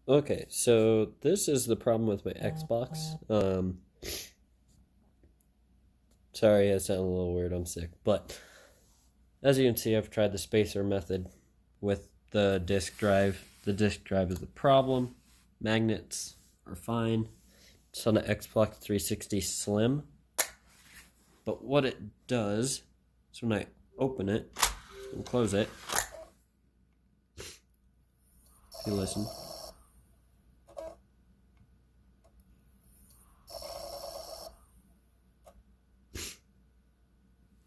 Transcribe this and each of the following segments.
Okay, so this is the problem with my Xbox. Sorry, I sound a little weird, I'm sick. But as you can see, I've tried the spacer method with the disk drive. The disk drive is the problem. Magnets are fine. It's on an Xbox 360 Slim. But what it does is when I open it and close it, if you listen,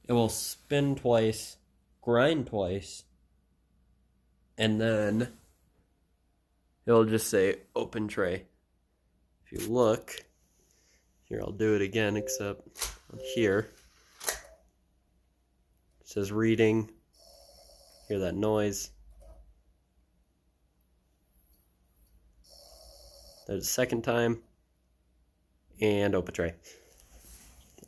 it will spin twice, grind twice, and then it'll just say open tray. If you look, here I'll do it again, except here it says reading. Hear that noise. There's a second time, and open tray.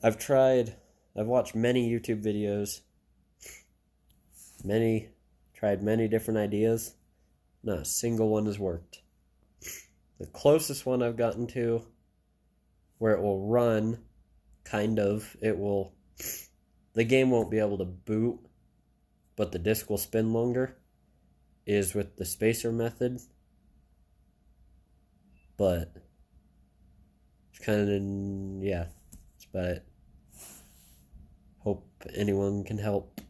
I've watched many YouTube videos, tried many different ideas. Not a single one has worked. The closest one I've gotten to where it will run, the game won't be able to boot, but the disc will spin longer, is with the spacer method. But it's kind of, yeah, that's about it. Hope anyone can help.